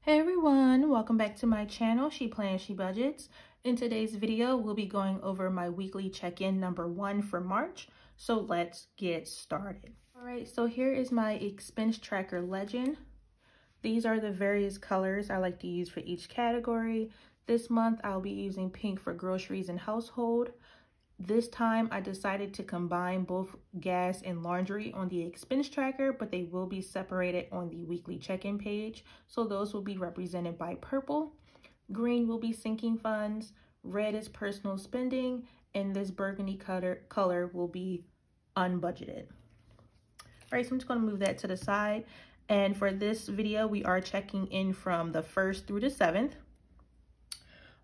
Hey everyone, welcome back to my channel, She Plans, She Budgets. In today's video, we'll be going over my weekly check-in number 1 for March. So let's get started. All right, so here is my expense tracker legend. These are the various colors I like to use for each category. This month, I'll be using pink for groceries and household. This time I decided to combine both gas and laundry on the expense tracker, but they will be separated on the weekly check-in page. So those will be represented by purple. Green will be sinking funds, red is personal spending, and this burgundy color will be unbudgeted. All right, so I'm just going to move that to the side. And for this video, we are checking in from the 1st through the 7th.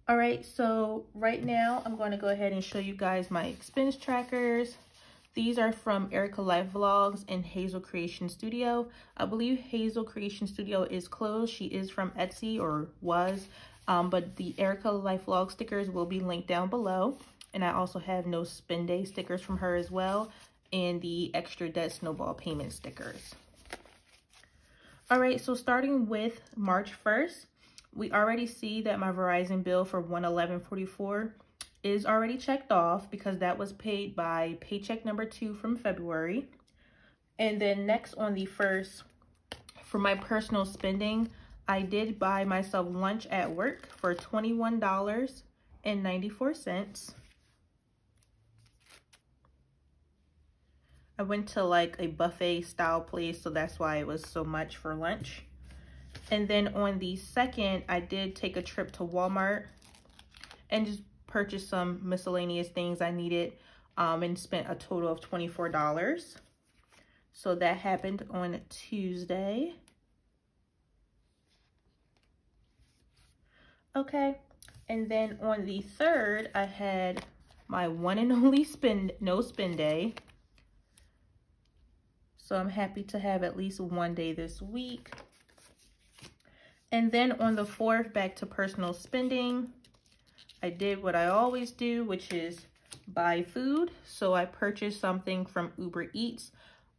All right, so right now I'm going to go ahead and show you guys my expense trackers. These are from Erica Life Vlogs and Hazel Creation Studio. I believe Hazel Creation Studio is closed. She is from Etsy, or was, but the Erica Life Vlog stickers will be linked down below. And I also have no spend day stickers from her as well, and the extra debt snowball payment stickers. All right, so starting with March 1st, we already see that my Verizon bill for $111.44 is already checked off because that was paid by paycheck number 2 from February. And then next on the 1st, for my personal spending, I did buy myself lunch at work for $21.94. I went to like a buffet style place, so that's why it was so much for lunch. And then on the 2nd, I did take a trip to Walmart and just purchased some miscellaneous things I needed and spent a total of $24. So that happened on Tuesday. Okay, and then on the 3rd, I had my one and only no spend day. So I'm happy to have at least one day this week. And then on the 4th, back to personal spending, I did what I always do, which is buy food. So I purchased something from Uber Eats.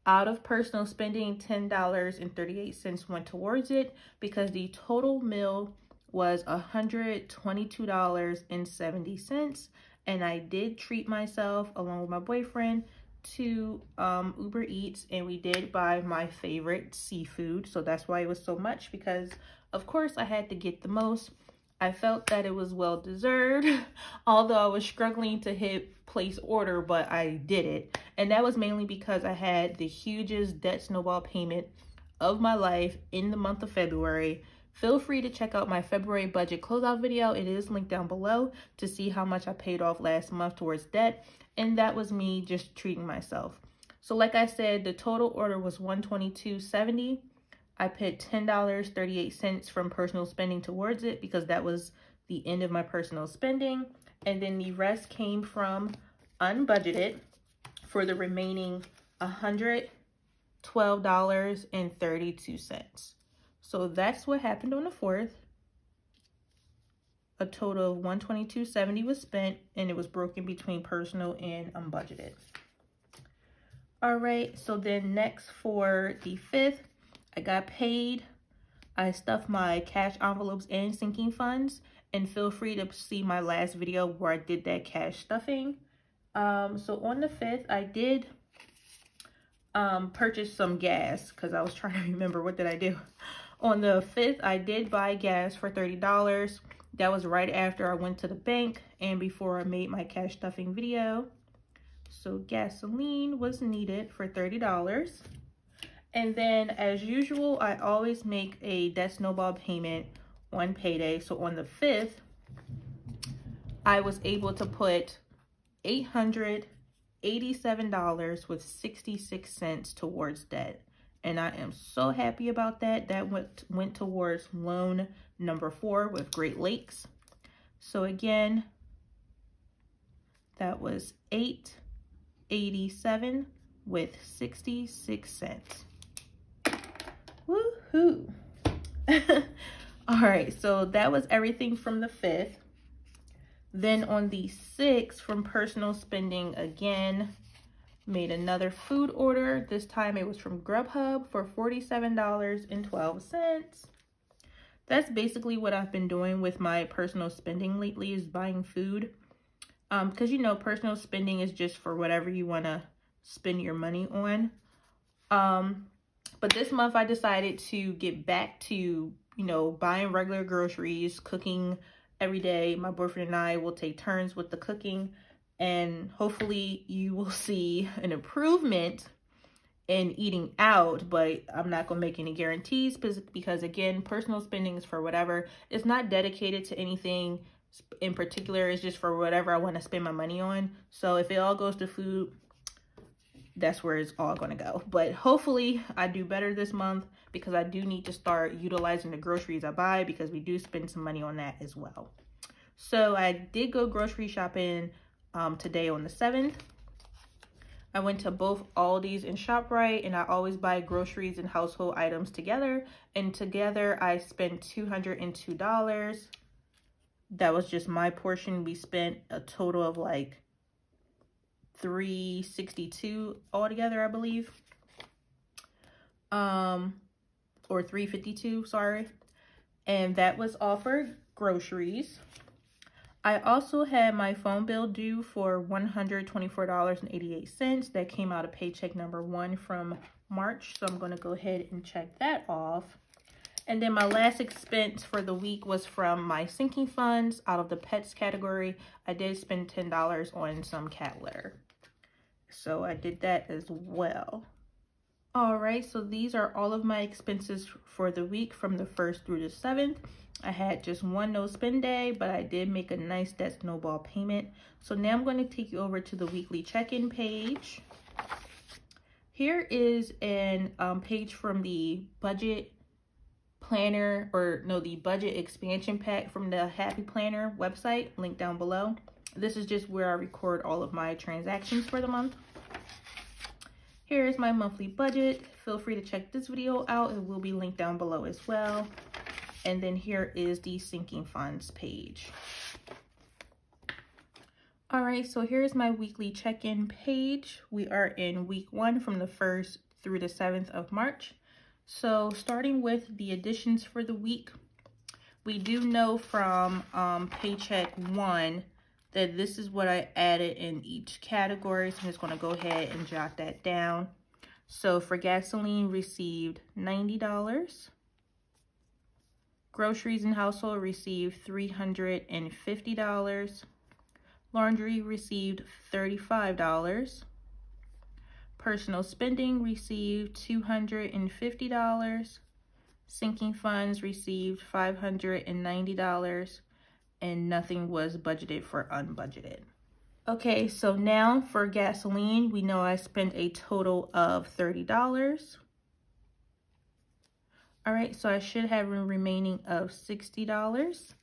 Out of personal spending, $10.38 went towards it because the total meal was $122.70. And I did treat myself along with my boyfriend to Uber Eats, and we did buy my favorite seafood. So that's why it was so much, because of course I had to get the most. I felt that it was well deserved, although I was struggling to hit place order, but I did it. And that was mainly because I had the hugest debt snowball payment of my life in the month of February. Feel free to check out my February budget closeout video. It is linked down below to see how much I paid off last month towards debt. And that was me just treating myself. So like I said, the total order was $122.70. I put $10.38 from personal spending towards it because that was the end of my personal spending. And then the rest came from unbudgeted for the remaining $112.32. So that's what happened on the 4th. A total of $122.70 was spent, and it was broken between personal and unbudgeted. All right, so then next for the 5th, I got paid. I stuffed my cash envelopes and sinking funds, and feel free to see my last video where I did that cash stuffing. So on the 5th, I did purchase some gas because I was trying to remember what did I do. On the 5th, I did buy gas for $30. That was right after I went to the bank and before I made my cash stuffing video. So gasoline was needed for $30. And then as usual, I always make a debt snowball payment on payday. So on the 5th, I was able to put $887.66 towards debt. And I am so happy about that. That went towards loan number 4 with Great Lakes. So again, that was $887 with 66 cents. Woohoo! All right, so that was everything from the 5th. Then on the 6th, from personal spending again, made another food order. This time it was from Grubhub for $47.12. that's basically what I've been doing with my personal spending lately, is buying food. Because, you know, personal spending is just for whatever you want to spend your money on. But this month I decided to get back to, you know, buying regular groceries, cooking every day. My boyfriend and I will take turns with the cooking, and hopefully you will see an improvement in eating out, but I'm not gonna make any guarantees because again, personal spending is for whatever. It's not dedicated to anything in particular. It's just for whatever I want to spend my money on. So if it all goes to food, that's where it's all gonna go. But hopefully I do better this month, because I do need to start utilizing the groceries I buy, because we do spend some money on that as well. So I did go grocery shopping today on the 7th. I went to both Aldi's and ShopRite, and I always buy groceries and household items together. And together I spent $202. That was just my portion. We spent a total of like $362 altogether, I believe. Or $352, sorry. And that was all for groceries. I also had my phone bill due for $124.88. That came out of paycheck number 1 from March. So I'm going to go ahead and check that off. And then my last expense for the week was from my sinking funds out of the pets category. I did spend $10 on some cat litter. So I did that as well. All right, so these are all of my expenses for the week from the 1st through the 7th. I had just one no spend day, but I did make a nice debt snowball payment. So now I'm going to take you over to the weekly check-in page. Here is an page from the budget planner, or no, the budget expansion pack from the Happy Planner website, link down below. This is just where I record all of my transactions for the month. Here is my monthly budget. Feel free to check this video out. It will be linked down below as well. And then here is the sinking funds page. All right, so here's my weekly check-in page. We are in week 1 from the 1st through the 7th of March. So starting with the additions for the week, we do know from paycheck 1 that this is what I added in each category. So I'm just going to go ahead and jot that down. So for gasoline, received $90. Groceries and household received $350. Laundry received $35. Personal spending received $250. Sinking funds received $590. And nothing was budgeted for unbudgeted. Okay, so now for gasoline, we know I spent a total of $30. All right, so I should have a remaining of $60.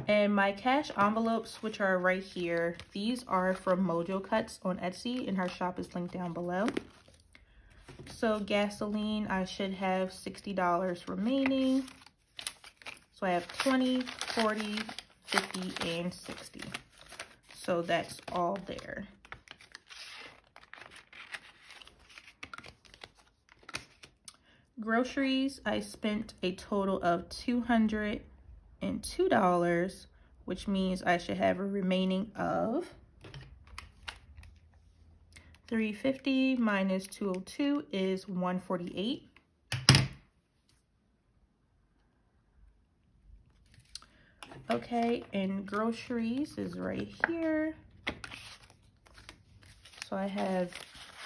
And my cash envelopes, which are right here, these are from Mojo Cuts on Etsy, and her shop is linked down below. So gasoline, I should have $60 remaining. So I have 20, 40, 50, and 60. So that's all there. Groceries, I spent a total of $202, which means I should have a remaining of $350 minus $202 is $148. Okay, and groceries is right here. So I have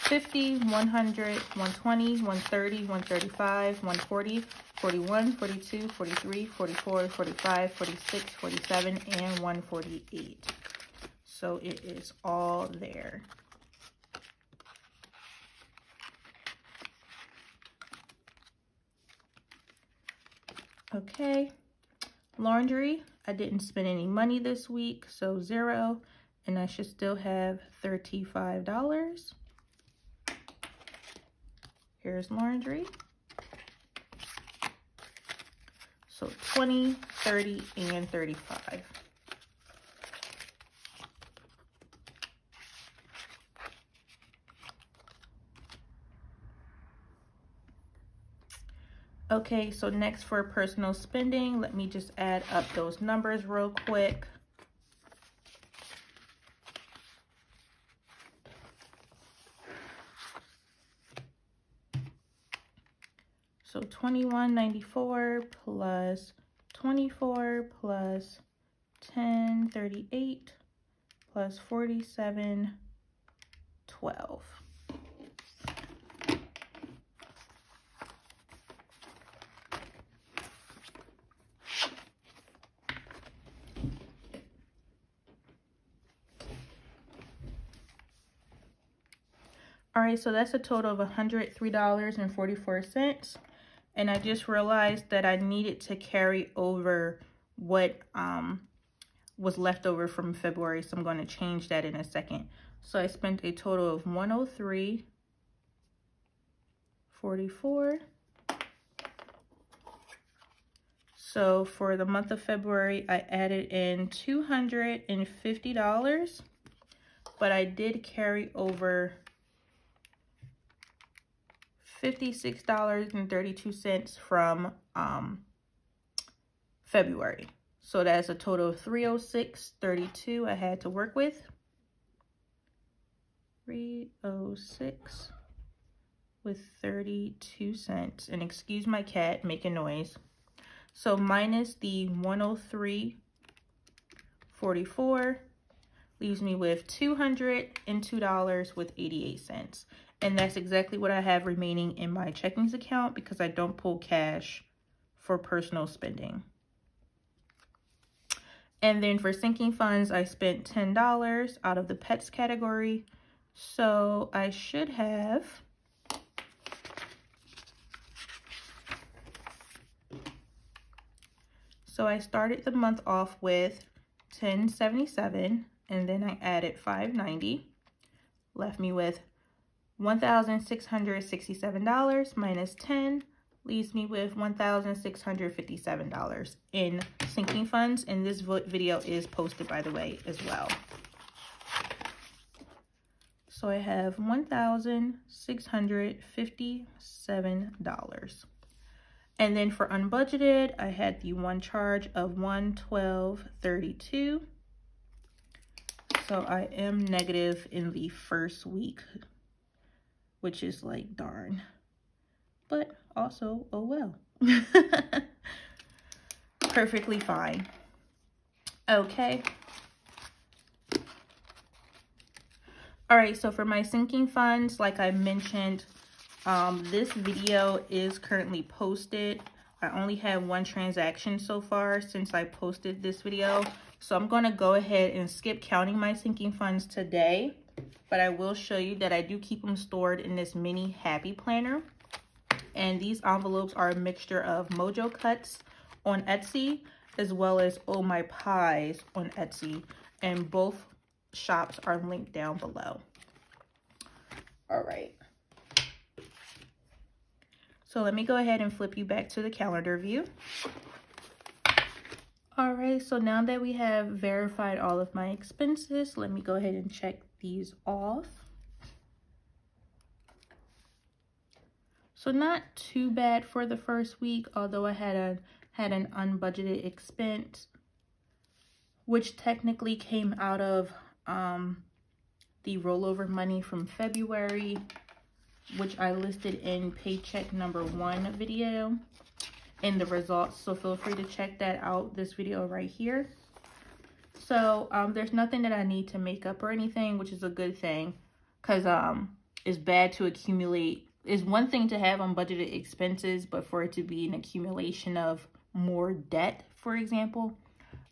50, 100, 120, 130, 135, 140, 41, 42, 43, 44, 45, 46, 47, and 148. So it is all there. Okay, laundry, I didn't spend any money this week, so $0, and I should still have $35. Here's laundry. So 20, 30, and 35. Okay, so next for personal spending, let me just add up those numbers real quick. So $21.94 plus 24 plus 10.38 plus 47.12. All right, so that's a total of $103.44. And I just realized that I needed to carry over what was left over from February. So I'm going to change that in a second. So I spent a total of $103.44. So for the month of February, I added in $250, but I did carry over $56.32 from February. So that's a total of $306.32 I had to work with. $306 with 32 cents. And excuse my cat making noise. So minus the $103.44 leaves me with $202 with 88 cents. And that's exactly what I have remaining in my checkings account because I don't pull cash for personal spending. And then for sinking funds, I spent $10 out of the pets category. So I should have So I started the month off with $10.77 and then I added $5.90. Left me with $1,667 minus 10 leaves me with $1,657 in sinking funds, and this video is posted, by the way, as well. So I have $1,657. And then for unbudgeted, I had the one charge of $112.32. So I am negative in the first week, which is like darn, but also, oh well. Perfectly fine. Okay. All right, so for my sinking funds, like I mentioned, this video is currently posted. I only have one transaction so far since I posted this video. So I'm going to go ahead and skip counting my sinking funds today. But I will show you that I do keep them stored in this mini happy planner. And these envelopes are a mixture of Mojo Cuts on Etsy as well as Oh My Pies on Etsy. And both shops are linked down below. All right. So let me go ahead and flip you back to the calendar view. All right, so now that we have verified all of my expenses, let me go ahead and check these off. So not too bad for the first week, although I had an unbudgeted expense, which technically came out of the rollover money from February, which I listed in paycheck number 1 video in the results. So feel free to check that out, this video right here. So there's nothing that I need to make up or anything, which is a good thing, because it's bad to accumulate. It's one thing to have unbudgeted expenses, but for it to be an accumulation of more debt, for example.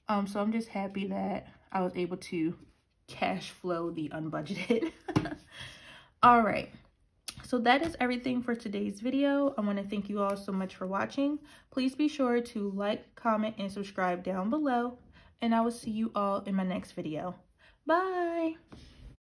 So I'm just happy that I was able to cash flow the unbudgeted. All right. So that is everything for today's video. I want to thank you all so much for watching. Please be sure to like, comment, and subscribe down below. And I will see you all in my next video. Bye!